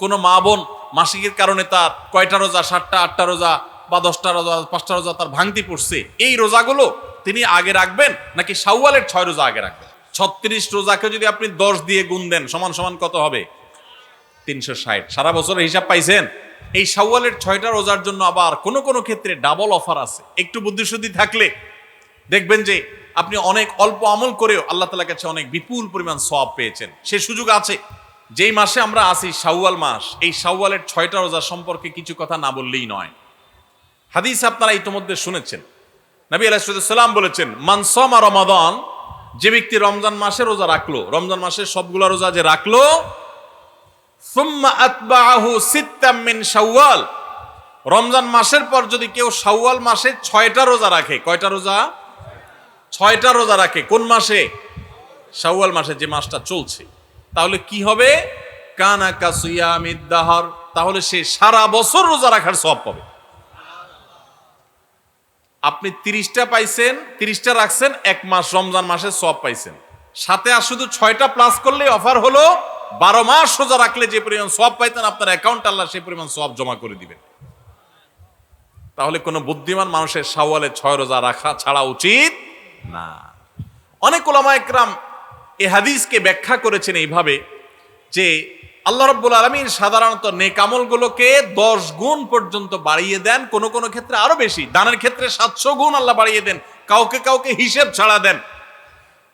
কোনো মা বোন মাসিকের কারণে তার কয়টা রোজা, 7টা 8টা রোজা বা 10টা রোজা 5টা রোজা তার ভাঙতি পড়ছে, এই রোজাগুলো তিনি আগে রাখবেন নাকি শাওয়ালের 6 রোজা আগে রাখবেন? 36 রোজাকে যদি আপনি 10 দিয়ে গুণ দেন সমান সমান কত হবে? 360। সারা বছরের হিসাব পাইছেন? এই শাওয়ালের 6টা রোজার জন্য আবার কোনো কোনো ক্ষেত্রে ডাবল অফার আছে। একটু বুদ্ধিশুদ্ধি থাকলে দেখবেন যে আপনি অনেক অল্প আমল করেও আল্লাহ তাআলার কাছে অনেক বিপুল পরিমাণ সওয়াব পেয়েছেন। সে সুযোগ আছে। যেই মাসে আমরা আছি শাওয়াল মাস, এই শাওয়ালের 6টা রোজা সম্পর্কে কিছু কথা না বললেই নয়। হাদিস আপনারা ইতিমধ্যে শুনেছেন। নবী আলাইহিস সালাম বলেছেন, মান সামা রমাদান, যে ব্যক্তি রমজান মাসে রোজা রাখলো, রমজান মাসের সবগুলা রোজা যে রাখলো, সুম্মা আতবাআহু সিত্তাম মিন শাওয়াল, রমজান মাসের পর যদি কেউ শাওয়াল মাসে 6টা রোজা রাখে, কয়টা রোজা? 6টা রোজা রাখে। কোন মাসে? শাওয়াল মাসে, যে মাসটা চলছে। তাহলে কি হবে? কানা কাসিয়ামিদ দাহর, তাহলে সে সারা বছর রোজা রাখার সওয়াব পাবে। আপনি 30টা পাইছেন, 30টা রাখছেন, এক মাস রমজান মাসের সওয়াব পাইছেন। সাথে আর শুধু 6টা প্লাস করলে অফার হলো 12 মাস রোজা রাখলে যে পরিমাণ সওয়াব পাইতেন আপনার অ্যাকাউন্ট আল্লাহ সেই পরিমাণ সওয়াব জমা করে দিবেন। তাহলে কোনো বুদ্ধিমান মানুষের শাওয়ালে 6 রোজা রাখা ছাড়া উচিত না। অনেক উলামা একরাম এই হাদিসকে ব্যাখ্যা করেছেন এইভাবে যে আল্লাহ রাব্বুল আলামিন সাধারণত নেক আমলগুলোকে 10 গুণ পর্যন্ত বাড়িয়ে দেন, কোন কোন ক্ষেত্রে আরো বেশি। দানের ক্ষেত্রে 700 গুণ আল্লাহ বাড়িয়ে দেন, কাউকে কাউকে হিসেব ছাড়া দেন।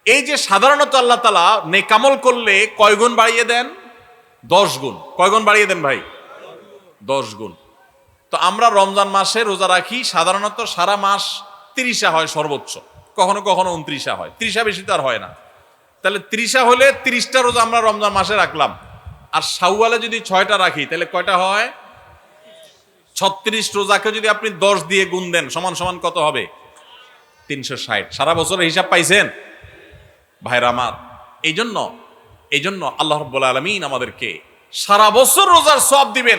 এই যে সাধারণত আল্লাহ তাআলা নেক আমল করলে কয় গুণ বাড়িয়ে দেন? 10 গুণ। কয় গুণ বাড়িয়ে দেন ভাই? 10 গুণ। তো আমরা রমজান মাসে রোজা রাখি, সাধারণত সারা মাস 30 হয় সর্বোচ্চ, কখনো কখনো 29 হয়, 30 বেশি তো আর হয় না। তাহলে 30 হলে 30টা রোজা আমরা রমজান মাসে রাখলাম। আর শাওয়ালে যদি 6টা রাখি তাহলে কয়টা হয়? 36 রোজাকে যদি আপনি 10 দিয়ে গুণ দেন সমান সমান কত হবে? 360। সারা বছরের হিসাব পাইছেন ভাইরা আমার? এই জন্য আল্লাহ রাব্বুল আলামিন আমাদেরকে সারা বছর রোজার সওয়াব দিবেন।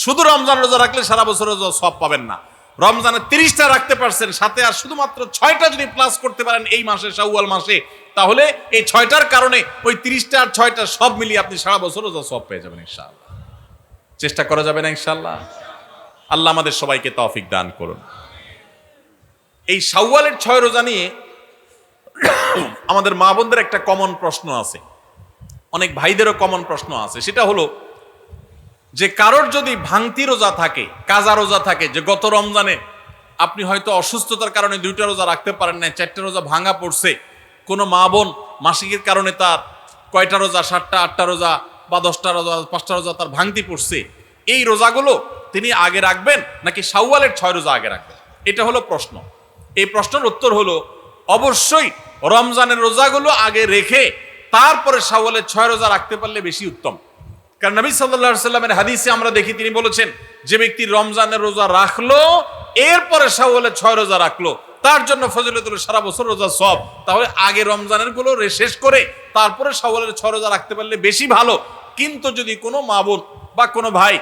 শুধু রমজান রোজা রাখলে সারা বছর রোজার সওয়াব পাবেন না। রমজানে 30টা রাখতে পারছেন, সাথে আর শুধুমাত্র 6টা যদি প্লাস করতে পারেন এই মাসে, শাওয়াল মাসে, তাহলে এই 6টার কারণে ওই 30টা আর 6টা সব মিলিয়ে আপনি সারা বছর রোজার সওয়াব পেয়ে যাবেন ইনশাআল্লাহ। চেষ্টা করা যাবে না ইনশাআল্লাহ? আল্লাহ আমাদের সবাইকে তৌফিক দান করুন। এই শাওয়ালের 6 রোজা নিয়ে আমাদের মা বোনদের একটা কমন প্রশ্ন আছে, অনেক ভাইদেরও কমন প্রশ্ন আছে। সেটা হলো যে কারোর যদি ভাঙতি রোজা থাকে, কাজা রোজা থাকে, যে গত রমজানে আপনি হয়তো অসুস্থতার কারণে 2টা রোজা রাখতে পারেন না, 4টা রোজা ভাঙা পড়ছে, কোনো মা বোন মাসিকের কারণে তার কয়টা রোজা, 7টা 8টা রোজা বা 10টা রোজা 5টা রোজা তার ভাঙতি পড়ছে, এই রোজাগুলো তিনি আগে রাখবেন নাকি শাওয়ালের 6 রোজা আগে রাখবেন? এটা হলো প্রশ্ন। এই প্রশ্নের উত্তর হলো অবশ্যই রমজানের রোজাগুলো আগে রেখে তারপরে শাওয়ালের 6 রোজা রাখতে পারলে বেশি উত্তম। কারণ নবী সাল্লাল্লাহু আলাইহি সাল্লামের হাদিসে আমরা দেখি তিনি বলেছেন, যে ব্যক্তি রমজানের রোজা রাখলো এরপরে শাওয়ালের 6 রোজা রাখলো তার জন্য ফজিলত হলো সারা বছর রোজা সওয়াব। তাহলে আগে রমজানের গুলো শেষ করে তারপরে শাওয়ালের 6 রোজা রাখতে পারলে বেশি ভালো। কিন্তু যদি কোনো মা বোন বা কোনো ভাই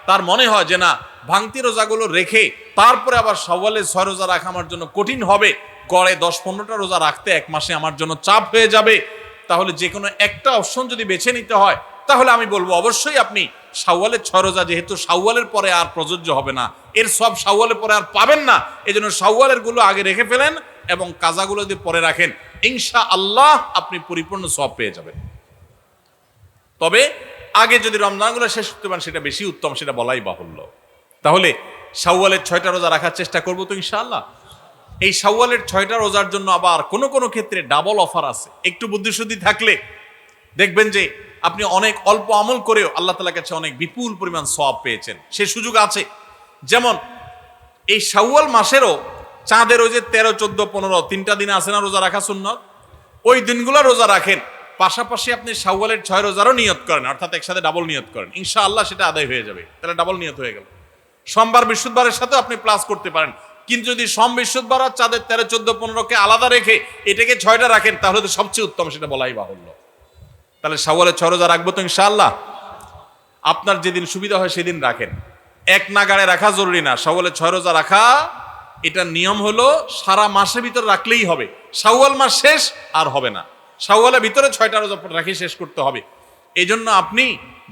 তার মনে হয় যে না, ভাঙতি রোজাগুলো রেখে তারপরে আবার শাওয়ালের 6 রোজা রাখা আমার জন্য কঠিন হবে, গড়ে 10-15টা রোজা রাখতে এক মাসে আমার জন্য চাপ হয়ে যাবে, তাহলে যে কোনো একটা অপশন যদি বেছে নিতে হয় তাহলে আমি বলবো অবশ্যই আপনি শাওয়ালের 6 রোজা, যেহেতু শাওয়ালের পরে আর প্রযোজ্য হবে না, এর সব শাওয়ালের পরে আর পাবেন না, এজন্য শাওয়ালের গুলো আগে রেখে ফেলেন এবং কাজাগুলো যদি পরে রাখেন ইনশাআল্লাহ আপনি পরিপূর্ণ সওয়াব পেয়ে যাবেন। তবে আগে যদি রমজানগুলো শেষ করতে পারেন সেটা বেশি উত্তম, সেটা বলাই বাহুল্য। তাহলে শাওয়ালের 6টা রোজা রাখার চেষ্টা করবো তো ইনশাআল্লাহ। এই শাওয়ালের 6টা রোজার জন্য আবার কোনো কোনো ক্ষেত্রে ডাবল অফার আছে। একটু বুদ্ধিশুদ্ধি থাকলে দেখবেন যে আপনি অনেক অল্প আমল করেও আল্লাহ তাআলার কাছে অনেক বিপুল পরিমাণ সওয়াব পেয়েছেন। সে সুযোগ আছে। যেমন এই শাওয়াল মাসেরও চাঁদের ওই যে 13, 14, 15 3টা দিন আছে না রোজা রাখা সুন্নাত, ওই দিনগুলো রোজা রাখেন, পাশাপাশি আপনি শাওয়ালের 6 রোজারও নিয়ত করেন, অর্থাৎ একসাথে ডাবল নিয়ত করেন, ইনশাআল্লাহ সেটা আদায় হয়ে যাবে। তাহলে ডাবল নিয়ত হয়ে গেল। সোমবার বৃহস্পতিবারের সাথে আপনি প্লাস করতে পারেন, কিন্তু যদি সোম বৃহস্পতিবার আর চাঁদের 13, 14, 15কে আলাদা রেখে এটাকে 6টা রাখেন তাহলে তো সবচেয়ে উত্তম, সেটা বলাই বাহুল্য। তাহলে শাওয়ালের 6 রোজা রাখবো তো ইনশাআল্লাহ। আপনার যেদিন সুবিধা হয় সেদিন রাখেন, এক নাগাড়ে রাখা জরুরি না। শাওয়ালের 6 রোজা রাখা এটা নিয়ম হলো সারা মাসের ভিতর রাখলেই হবে, শাওয়াল মাস শেষ আর হবে না, শাওয়ালের ভিতরে 6টা রোজা রাখি শেষ করতে হবে। এই জন্য আপনি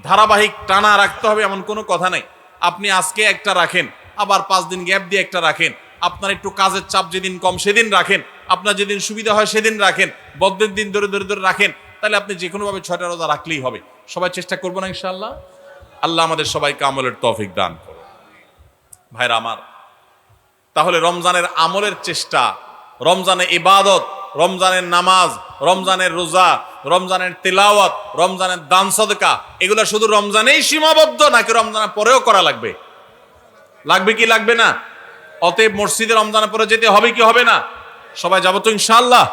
ধারাবাহিক টানা রাখতে হবে এমন কোনো কথা নেই। আপনি আজকে একটা রাখেন, আবার 5 দিন গ্যাপ দিয়ে একটা রাখেন, আপনার একটু কাজের চাপ যেদিন কম সেদিন রাখেন, আপনার যেদিন সুবিধা হয় সেদিন রাখেন, বদ্ধের দিন ধরে ধরে ধরে রাখেন, তাহলে আপনি যে কোনোভাবে 6টা রোজা রাখলেই হবে। সবাই চেষ্টা করবো না ইনশাআল্লাহ? আল্লাহ আমাদের সবাইকে আমলের তৌফিক দান করুন। ভাইরা আমার, তাহলে রমজানের আমলের চেষ্টা, রমজানের ইবাদত, রমজানের নামাজ, রমজানের রোজা, রমজানের তিলাওয়াত, রমজানের দান সদকা, এগুলো শুধু রমজানেই সীমাবদ্ধ নাকি রমজানের পরেও করা লাগবে? লাগবে কি লাগবে না? অতএব মসজিদে রমজানের পরে যেতে হবে কি হবে না? সবাই যাবো তো ইনশাআল্লাহ?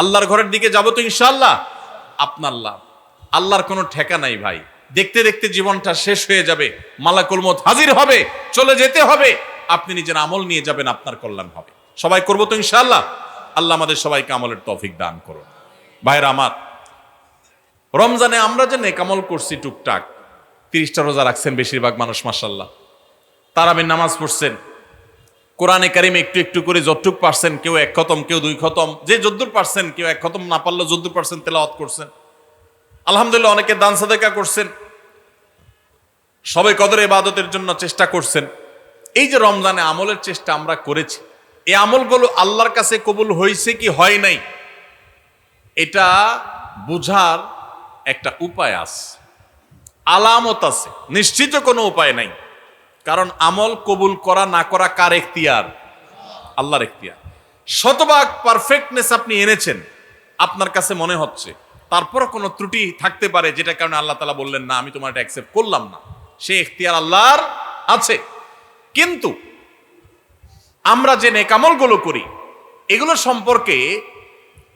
আল্লাহর ঘরের দিকে যাবো তো ইনশাআল্লাহ? আপনার লাভ, আল্লাহর কোনো ঠেকা নাই ভাই। দেখতে দেখতে জীবনটা শেষ হয়ে যাবে, মালাকুল মউত হাজির হবে, চলে যেতে হবে, আপনি নিজের আমল নিয়ে যাবেন, আপনার কল্যাণ হবে। সবাই করবো তো ইনশাআল্লাহ? আল্লাহ আমাদের সবাইকে আমলের তৌফিক দান করুন। ভাইরা আমার, রমজানে আমরা যে নেক আমল করছি টুকটাক, 30টা রোজা রাখছেন বেশিরভাগ মানুষ মাশাআল্লাহ, তারাবির নামাজ পড়ছেন, কোরআনে কারিম একটু একটু করে যতটুক পারছেন, কেউ 1 খতম, কেউ 2 খতম, যে যদ্দুর পারছেন, কেউ 1 খতম না পারলেও যদ্দুর পারছেন তেলাওয়াত করছেন, আলহামদুলিল্লাহ। অনেকে দান সাদাকা করছেন, সবে কদর ইবাদতের জন্য চেষ্টা করছেন। এই যে রমজানে আমলের চেষ্টা আমরা করেছি, এই আমলগুলো আল্লাহর কাছে কবুল হয়েছে কি হয় নাই, এটা বুঝার একটা উপায় আছে, আলামত আছে, নিশ্চিত কোনো উপায় নাই। কারণ আমল কবুল করা না করা কার এখতিয়ার? আল্লাহর এখতিয়ার। শতভাগ পারফেক্টনেস আপনি এনেছেন, আপনার কাছে মনে হচ্ছে, তারপর কোনো ত্রুটি থাকতে পারে, যেটা কারণে আল্লাহ তাআলা বললেন না আমি তোমার এটা অ্যাকসেপ্ট করলাম না, সে এখতিয়ার আল্লাহর আছে। কিন্তু আমরা যে নেক আমলগুলো করি, এগুলো সম্পর্কে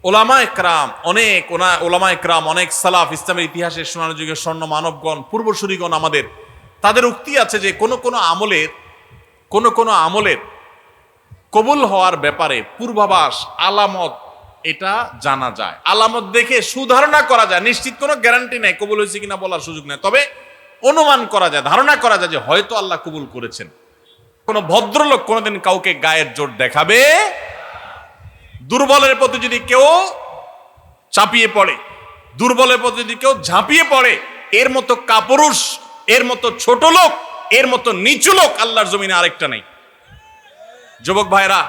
ওলামায়ে কেরাম অনেক সালাফ, ইসলামের ইতিহাসের সোনালী যুগের স্বর্ণ মানবগণ, পূর্বসূরিগণ আমাদের, তাদের উক্তি আছে যে কোন কোন আমলের কবুল হওয়ার ব্যাপারে পূর্বাভাস, আলামত, এটা জানা যায়। আলামত দেখে সুধারণা করা যায়, নিশ্চিত কোনো গ্যারান্টি নেই কবুল হয়েছে কিনা বলার সুযোগ নেই, তবে অনুমান করা যায়, ধারণা করা যায় যে হয়তো আল্লাহ কবুল করেছেন। কোন ভদ্রলোক কোনোদিন কাউকে গায়ের জোর দেখাবে? দুর্বলের প্রতি যদি কেউ চাপিয়ে পড়ে, দুর্বলের প্রতি যদি কেউ ঝাঁপিয়ে পড়ে, এর মতো কাপুরুষ, এর মতো ছোট লোক, এর মতো নিচু লোক আল্লাহর জমিনে আরেকটা নেই। যুবক ভাইরা,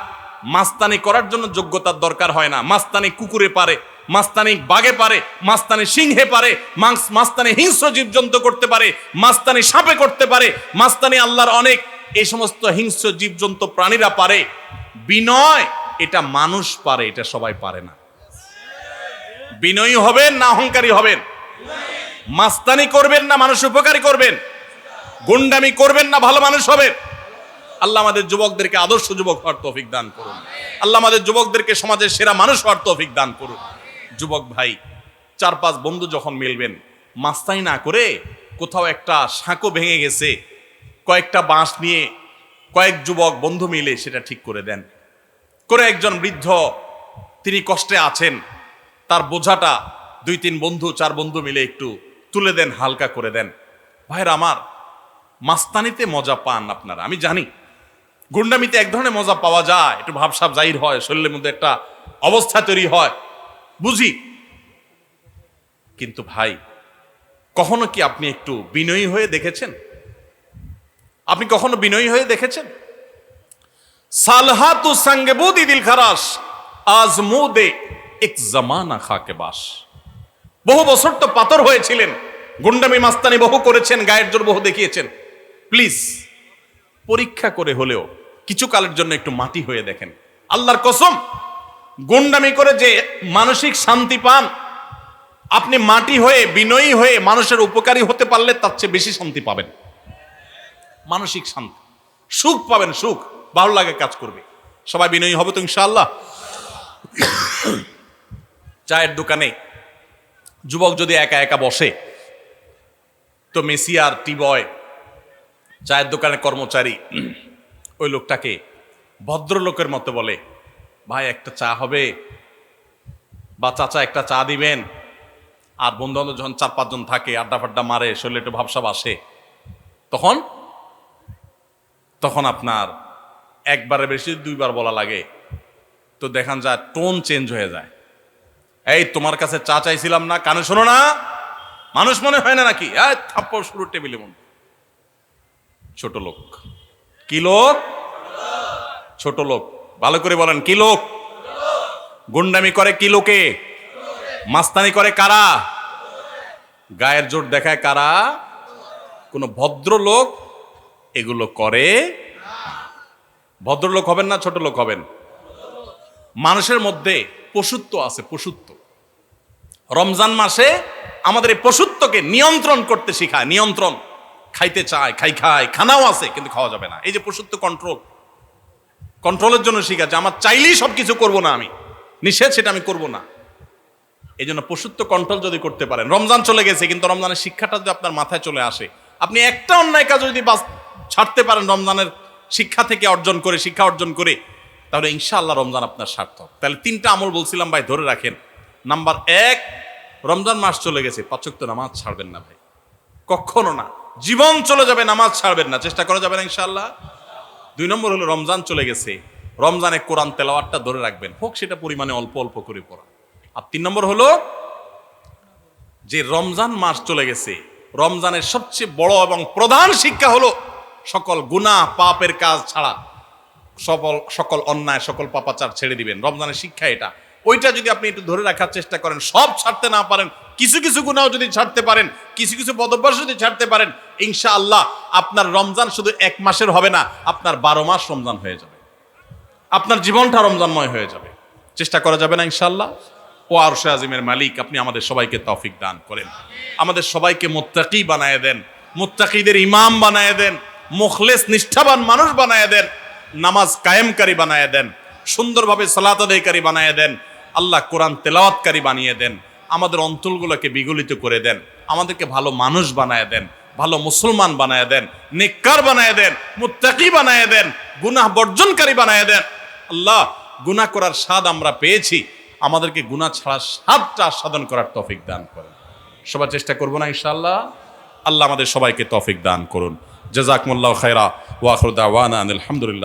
মাস্তানি করার জন্য যোগ্যতার দরকার হয় না। মাস্তানি কুকুরে পারে, মাস্তানি বাঘে পারে, মাস্তানি সিংহে পারে, মাস্তানি হিংস্র জীবজন্তু করতে পারে, মাস্তানি সাপে করতে পারে, মাস্তানি আল্লাহর অনেক এই সমস্ত হিংস্র জীবজন্তু প্রাণীরা পারে। বিনয় এটা মানুষ পারে, এটা সবাই পারে না। বিনয়ী হবেন না অহংকারী হবেন? মাস্তানি করবেন না মানুষ উপকারী করবেন? গুন্ডামি করবেন না ভালো মানুষ হবেন? আল্লাহ আমাদের যুবকদেরকে আদর্শ যুবক হওয়ার তৌফিক দান করুন। আল্লাহ আমাদের যুবকদেরকে সমাজের সেরা মানুষ হওয়ার তৌফিক দান করুন। যুবক ভাই, 4-5 বন্ধু যখন মিলবেন, মাস্তানি না করে কোথাও একটা সাঁকো ভেঙে গেছে, কয়েকটা বাঁশ নিয়ে কয়েক যুবক বন্ধু মিলে সেটা ঠিক করে দেন। করে একজন বৃদ্ধ, তিনি কষ্টে আছেন, তার বোঝাটা 2-3 বন্ধু 4 বন্ধু মিলে একটু তুলে দেন, হালকা করে দেন। ভাইরা আমার, মাস্তানিতে মজা পান আপনারা, আমি জানি। গুন্ডামিতে এক ধরনের মজা পাওয়া যায়, একটু ভাবসাব জাহির হয়, শরীরের মধ্যে একটা অবস্থা তৈরি হয়, বুঝি। কিন্তু ভাই, কখনো কি আপনি একটু বিনয়ী হয়ে দেখেছেন? আপনি কখনো বিনয়ী হয়ে দেখেছেন? সালহাতু সাঙ্গেবুদি দিল খারাস আজমুদে এক জামানা খাকে বাস। বহু বছর তো পাথর হয়েছিলেন, গুন্ডামি মাস্তানি বহু করেছেন, গায়ের জোর বহু দেখিয়েছেন। প্লিজ পরীক্ষা করে হলেও কিছু কালের জন্য একটু মাটি হয়ে দেখেন। আল্লাহর কসম, গুন্ডামি করে যে মানসিক শান্তি পান, আপনি মাটি হয়ে বিনয়ী হয়ে মানুষের উপকারী হতে পারলে তার চেয়ে বেশি শান্তি পাবেন। মানসিক শান্তি, সুখ পাবেন, সুখ, ভালো লাগে, কাজ করবে। সবাই বিনয়ী হবে তো ইনশাআল্লাহ? চায়ের দোকানে যুবক যদি একা একা বসে, তো মেসিয়ার, টি বয়, চায়ের দোকানের কর্মচারী ওই লোকটাকে ভদ্রলোকের মতো বলে, ভাই একটা চা হবে, বা চাচা একটা চা দিবেন। আর বন্ধু বান্ধব যখন 4-5 জন থাকে, আড্ডা ফাড্ডা মারে, শরীরে একটু ভাবসাব আসে, তখন আপনার একবারে বেশি 2বার বলা লাগে, তো দেখান যায় টোন চেঞ্জ হয়ে যায়। এই তোমার কাছে চা চাইছিলাম না, কানে শোনো না, মানুষ মনে হয় না নাকি? থাপ্পড় শুরু টেবিলে মন। ছোট লোক। কি লোক? ছোট লোক। ভালো করে বলেন, কি লোক? গুন্ডামি করে কি লোকে? মাস্তানি করে কারা? গায়ের জোর দেখায় কারা? কোন ভদ্রলোক এগুলো করে। ভদ্রলোক হবেন না ছোট লোক হবেন? মানুষের মধ্যে পশুত্ব আছে, পশুত্ব। রমজান মাসে আমাদের এই পশুত্বকে নিয়ন্ত্রণ করতে শিখায়। নিয়ন্ত্রণ, খাইতে চায়, খায়, খানাও আছে কিন্তু খাওয়া যাবে না। এই যে পশুত্ব, কন্ট্রোলের জন্য শিখাচ্ছে। আমার চাইলেই সবকিছু করব না, আমি নিষেধ সেটা আমি করব না। এই জন্য পশুত্ব কন্ট্রোল যদি করতে পারেন, রমজান চলে গেছে কিন্তু রমজানের শিক্ষাটা যদি আপনার মাথায় চলে আসে, আপনি একটা অন্যায় কাজ যদি ছাড়তে পারেন রমজানের শিক্ষা থেকে শিক্ষা অর্জন করে, তাহলে ইনশাআল্লাহ রমজান আপনার সার্থক। তাহলে 3টা আমল বলছিলাম ভাই, ধরে রাখেন। নাম্বার 1, রমজান মাস চলে গেছে, 5 ওয়াক্ত নামাজ ছাড়বেন না ভাই, কখনো না। জীবন চলে যাবে, নামাজ ছাড়বেন না, চেষ্টা করা যাবে না ইনশাআল্লাহ। 2 নম্বর হলো রমজান চলে গেছে, রমজানে কোরআন তেলাওয়াতটা ধরে রাখবেন, হোক সেটা পরিমাণে অল্প অল্প করে পড়া। আর 3 নম্বর হলো যে রমজান মাস চলে গেছে, রমজানের সবচেয়ে বড় এবং প্রধান শিক্ষা হলো সকল গুনাহ পাপের কাজ ছাড়া, সকল অন্যায়, সকল পাপাচার ছেড়ে দিবেন। রমজানের শিক্ষা এটা। ওইটা যদি আপনি একটু ধরে রাখার চেষ্টা করেন, সব ছাড়তে না পারেন, কিছু কিছু গুনাহ যদি ছাড়তে পারেন, কিছু কিছু বদভ্যাস যদি ছাড়তে পারেন, ইনশাআল্লাহ আপনার রমজান শুধু 1 মাসের হবে না, আপনার 12 মাস রমজান হয়ে যাবে, আপনার জীবনটা রমজানময় হয়ে যাবে। চেষ্টা করা যাবে না ইনশাআল্লাহ? ও আরশে আজিমের মালিক, আপনি আমাদের সবাইকে তৌফিক দান করেন, আমাদের সবাইকে মুত্তাকি বানায় দেন, মুত্তাকিদের ইমাম বানায় দেন, মুখলেস নিষ্ঠাবান মানুষ বানায় দেন, নামাজ কায়েমকারী বানায় দেন, সুন্দরভাবে সালাত আদায়কারী বানায় দেন, আল্লাহ কোরআন তেলাওয়াতকারী বানিয়ে দেন, আমাদের অন্তরগুলোকে বিগলিত করে দেন, আমাদেরকে ভালো মানুষ বানায় দেন, ভালো মুসলমান বানায় দেন, নেককার বানায় দেন, মুত্তাকি বানায় দেন, গুনাহ বর্জনকারী বানায় দেন। আল্লাহ, গুনাহ করার স্বাদ আমরা পেয়েছি, আমাদেরকে গুনাহ ছাড়ার স্বাদটা আস্বাদন করার তৌফিক দান করুন। সবাই চেষ্টা করবো না ইনশাআল্লাহ? আল্লাহ আমাদের সবাইকে তৌফিক দান করুন। জাযাকুমুল্লাহু খায়রা ওয়া আখিরু দাওয়ানা আলহামদুলিল্লাহ।